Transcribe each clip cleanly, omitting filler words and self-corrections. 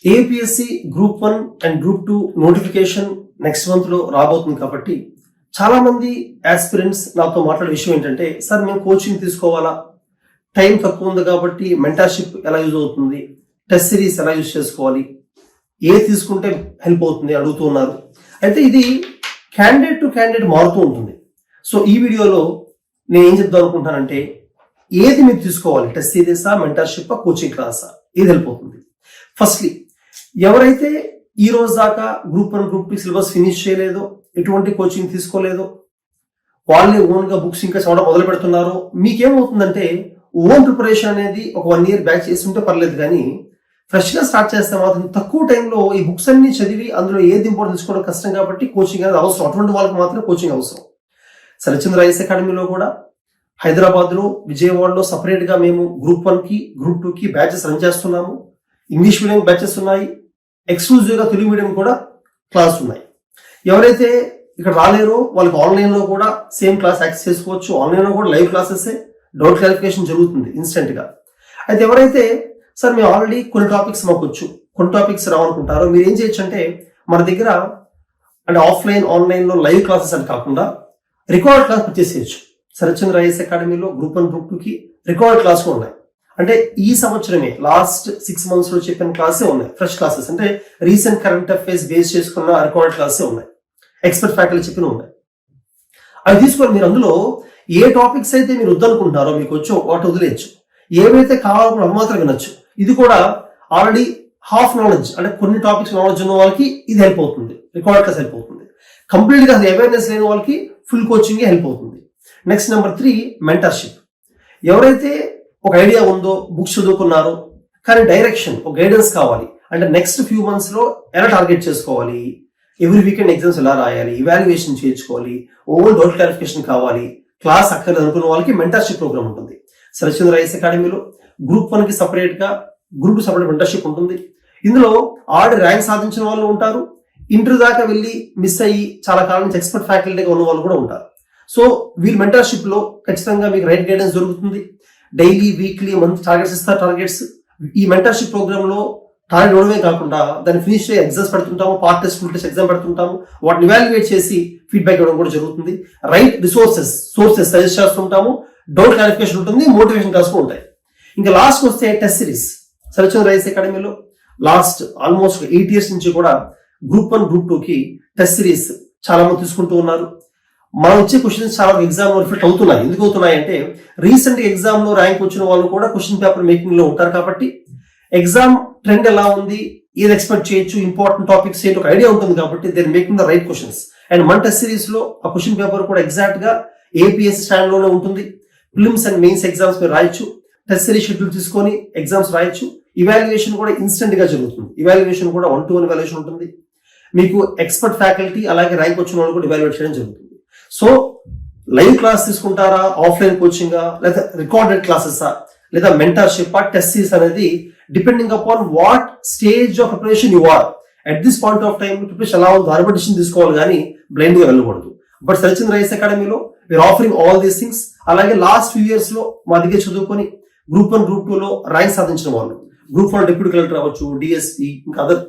APSC group 1 and group 2 notification next month లో రాబోతుంది కాబట్టి చాలా మంది ఆస్పిరెంట్స్ నాతో మాట్లాడే విషయం ఏంటంటే, సార్ మేము కోచింగ్ తీసుకోవాలా, టైం తక్కువ ఉంది కాబట్టి మెంటర్షిప్ ఎలా యూజ్ అవుతుంది, టెస్ట్ సిరీస్ ఎలా యూజ్ చేసుకోవాలి, ఏ తీసుకుంటే హెల్ప్ అవుతుంది అడుగుతూ ఉన్నారు. అయితే ఇది క్యాండిడేట్ టు క్యాండిడేట్ మారుతూ ఉంటుంది. సో ఈ వీడియోలో నేను ఏం చెప్దాం అనుకుంటానంటే, ఏది మీరు తీసుకోవాలి, టెస్ట్ సిరీసా, మెంటర్షిప్, కోచింగ్ క్లాసా, ఏది హెల్ప్ అవుతుంది. ఫస్ట్లీ, ఎవరైతే ఈ రోజు దాకా గ్రూప్ 1 గ్రూప్ 2 సిలబస్ ఫినిష్ చేయలేదో, ఎటువంటి కోచింగ్ తీసుకోలేదో, వాళ్ళే ఓన్ గా బుక్స్ ఇంకా చదవడం మొదలు పెడుతున్నారో, మీకేమవుతుందంటే ఓన్ ప్రిపరేషన్ అనేది ఒక 1 year బ్యాక్ చేస్తుంటే పర్లేదు, కానీ ఫ్రెష్ గా స్టార్ట్ చేస్తే మాత్రం తక్కువ టైంలో ఈ బుక్స్ అన్ని చదివి అందులో ఏది ఇంపార్టెంట్ తీసుకోవడం కష్టం. కాబట్టి కోచింగ్ అనేది అవసరం. అటువంటి వాళ్ళకి మాత్రం కోచింగ్ అవసరం. శరత్చంద్ర ఐఏఎస్ అకాడమీలో కూడా హైదరాబాద్ లో, విజయవాడలో సపరేట్ గా మేము గ్రూప్ 1 కి గ్రూప్ 2 కి బ్యాచెస్ రన్ చేస్తున్నాము. ఇంగ్లీష్ మీడియం బ్యాచెస్ ఉన్నాయి, ఎక్స్క్లూజివ్ గా తెలుగు మీడియం కూడా క్లాస్ ఉన్నాయి. ఎవరైతే ఇక్కడ రాలేరో వాళ్ళకి ఆన్లైన్ లో కూడా సేమ్ క్లాస్ యాక్సెస్ చేసుకోవచ్చు. ఆన్లైన్ లో కూడా లైవ్ క్లాసెస్, డౌట్ క్లారిఫికేషన్ జరుగుతుంది ఇన్స్టెంట్ గా. అయితే ఎవరైతే సార్ మేము ఆల్రెడీ కొన్ని టాపిక్స్ మాకు వచ్చు, కొన్ని టాపిక్స్ రావనుకుంటారో, మీరు ఏం చేయొచ్చు అంటే, మన దగ్గర అంటే ఆఫ్లైన్ ఆన్లైన్ లో లైవ్ క్లాసెస్ అని కాకుండా రికార్డ్ క్లాస్ వచ్చేసేయచ్చు. శరత్చంద్ర ఐఏఎస్ అకాడమీలో గ్రూప్ 1 గ్రూప్ 2 కి రికార్డ్ క్లాస్ ఉన్నాయి. అంటే ఈ సంవత్సరమే లాస్ట్ 6 months లో చెప్పిన క్లాసే ఉన్నాయి. ఫ్రెష్ క్లాసెస్ అంటే రీసెంట్ కరెంట్ అఫైర్స్ బేస్ చేసుకున్న రికార్డ్ క్లాసే ఉన్నాయి. ఎక్స్పర్ట్ ఫ్యాకల్టీ చెప్పిన ఉన్నాయి. అవి తీసుకొని మీరు అందులో ఏ టాపిక్స్ అయితే మీరు వద్దనుకుంటున్నారో, మీకు వచ్చి వాటి వదిలేయచ్చు. ఏవైతే కావాలో అవి మాత్రం వినొచ్చు. ఇది కూడా ఆల్రెడీ హాఫ్ నాలెడ్జ్, అంటే కొన్ని టాపిక్స్ నాలెడ్జ్ ఉన్న వాళ్ళకి ఇది హెల్ప్ అవుతుంది, రికార్డ్ క్లాస్ హెల్ప్ అవుతుంది. కంప్లీట్ గా అవేర్నెస్ లేని వాళ్ళకి ఫుల్ కోచింగ్ హెల్ప్ అవుతుంది. Next number 3, mentorship. ఎవరైతే ఒక ఐడియా ఉందో, బుక్స్ చదువుకున్నారో, కానీ డైరెక్షన్, ఒక గైడెన్స్ కావాలి అంటే నెక్స్ట్ ఫ్యూ మంత్స్ లో ఎలా టార్గెట్ చేసుకోవాలి, ఎవ్రీ వీకెండ్ ఎగ్జామ్స్ ఎలా రాయాలి, ఇవాల్యుయేషన్ చేయించుకోవాలి, ఓవర్ డౌట్ క్లారిఫికేషన్ కావాలి, క్లాస్ అక్కర్లేదు అనుకున్న వాళ్ళకి మెంటర్షిప్ ప్రోగ్రామ్ ఉంటుంది. శరత్చంద్ర ఐఏఎస్ అకాడమీలో గ్రూప్ 1 కి సపరేట్ గా, గ్రూప్ 2 సపరేట్ మెంటర్షిప్ ఉంటుంది. ఇందులో ఆల్రెడీ ర్యాంక్ సాధించిన వాళ్ళు ఉంటారు, ఇంటర్వ్యూ దాకా వెళ్ళి మిస్ అయ్యి చాలా కాలం నుంచి ఎక్స్పర్ట్ ఫ్యాకల్టీగా ఉన్న వాళ్ళు కూడా ఉంటారు. సో వీళ్ళ మెంటర్షిప్ లో ఖచ్చితంగా మీకు రైట్ గైడెన్స్ దొరుకుతుంది. డైలీ, వీక్లీ, మంత్ టార్గెట్స్ ఇస్తారు. టార్గెట్స్ ఈ మెంటర్షిప్ ప్రోగ్రామ్ లో టార్గెట్ ఇవ్వడమే కాకుండా దాన్ని ఫినిష్ చేసి ఎగ్జామ్స్ పెడుతుంటాము, part test, full test exam పెడుతుంటాము. వాటిని ఇవాల్యుయేట్ చేసి ఫీడ్బ్యాక్ ఇవ్వడం కూడా జరుగుతుంది. రైట్ సోర్సెస్ సజెస్ట్ చేస్తుంటాము. డౌట్ క్లారిఫికేషన్ ఉంటుంది, మోటివేషన్ క్లాస్ కూడా ఉంటాయి. ఇంకా లాస్ట్ వస్తే టెస్ట్ సిరీస్. శరత్చంద్ర ఐఏఎస్ అకాడమీలో లాస్ట్ ఆల్మోస్ట్ 8 years నుంచి కూడా గ్రూప్ 1 గ్రూప్ 2 కి టెస్ట్ సిరీస్ చాలా మంది తీసుకుంటూ ఉన్నారు. మనం వచ్చే క్వశ్చన్స్ చాలా ఎగ్జామ్ రిఫ్లెక్ట్ అవుతున్నాయి. ఎందుకు అవుతున్నాయి అంటే, రీసెంట్ ఎగ్జామ్ లో ర్యాంక్ వచ్చిన వాళ్ళు కూడా క్వశ్చన్ పేపర్ మేకింగ్ లో ఉంటారు. కాబట్టి ఎగ్జామ్ ట్రెండ్ ఎలా ఉంది, ఏది ఎక్స్పెక్ట్ చేయొచ్చు, ఇంపార్టెంట్ టాపిక్స్ ఏంటి, ఒక ఐడియా ఉంటుంది. కాబట్టి they are making the right questions. And మన టెస్ట్ సిరీస్ లో ఆ క్వశ్చన్ పేపర్ కూడా ఎగ్జాక్ట్ గా ఏపీఎస్సీ స్టాండ్ లోనే ఉంటుంది. ప్రిలిమ్స్ అండ్ మెయిన్స్ ఎగ్జామ్స్ మీరు రాయొచ్చు, టెస్ట్ సిరీస్ షెడ్యూల్ తీసుకొని ఎగ్జామ్స్ రాయొచ్చు. ఇవాల్యుయేషన్ కూడా ఇన్స్టెంట్ గా జరుగుతుంది. ఇవాల్యుయేషన్ కూడా 1-to-1 ఇవాల్యుయేషన్ ఉంటుంది. మీకు ఎక్స్పర్ట్ ఫ్యాకల్టీ అలాగే ర్యాంక్ వచ్చిన వాళ్ళు కూడా ఇవాల్యుయేట్ చేయడం జరుగుతుంది. సో లైవ్ క్లాస్ తీసుకుంటారా, ఆఫ్లైన్ కోచింగ్, లేదా రికార్డెడ్ క్లాసెస్, లేదా మెంటర్షిప్, టెస్ట్ సిరీస్ అనేది depending upon what stage of preparation you are at this point of time. Preparation ఎలా ఉంది దాని బట్టి డిసిషన్ తీసుకోవాలి, కానీ బ్లైండ్ గా వెళ్ళకూడదు. బట్ శరత్చంద్ర ఐఏఎస్ అకాడమీలో we're offering all these things. అలాగే లాస్ట్ few years లో మా దగ్గర చదువుకొని గ్రూప్ 1 గ్రూప్ 2 లో ర్యాంక్ సాధించిన వాళ్ళు, గ్రూప్ 1 డిప్యూటీ కలెక్టర్ అవ్వచ్చు, డిఎస్పీ, ఇంకా అదర్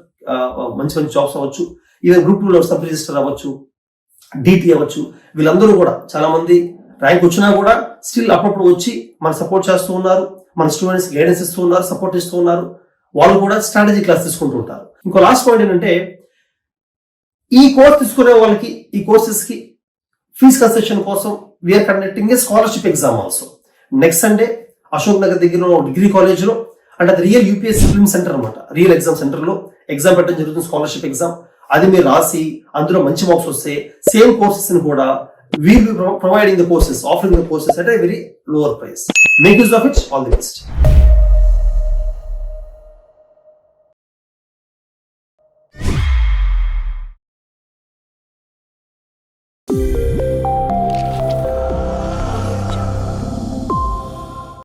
మంచి మంచి జాబ్స్ అవ్వచ్చు, ఈవెన్ గ్రూప్ 2 లో సబ్ రిజిస్టర్ అవ్వచ్చు, డిటి అవ్వచ్చు, వీళ్ళందరూ కూడా చాలా మంది ర్యాంక్ వచ్చినా కూడా స్టిల్ అప్పుడప్పుడు వచ్చి మన సపోర్ట్ చేస్తూ ఉన్నారు. మన స్టూడెంట్స్ గైడెన్స్ ఇస్తూ ఉన్నారు, సపోర్ట్ ఇస్తూ ఉన్నారు. వాళ్ళు కూడా స్ట్రాటజీ క్లాస్ తీసుకుంటూ ఉంటారు. ఇంకో లాస్ట్ పాయింట్ ఏంటంటే, ఈ కోర్స్ తీసుకునే వాళ్ళకి, ఈ కోర్సెస్ కి ఫీజ్ కన్సెషన్ కోసం we are conducting a scholarship exam also. Next Sunday Ashok Nagar దగ్గర డిగ్రీ కాలేజ్ లో, అంటే అది రియల్ యూపీఎస్సీ ఫిల్మ్ సెంటర్ అనమాట, రియల్ ఎగ్జామ్ సెంటర్ లో ఎగ్జామ్ పెట్టడం జరుగుతుంది, స్కాలర్షిప్ ఎగ్జామ్. అది మీరు రాసి అందులో మంచి మార్క్స్ వస్తే సేమ్ కోర్సెస్ ని కూడా we'll be providing the courses, offering the courses at a very lower price. Make use of it. All the best.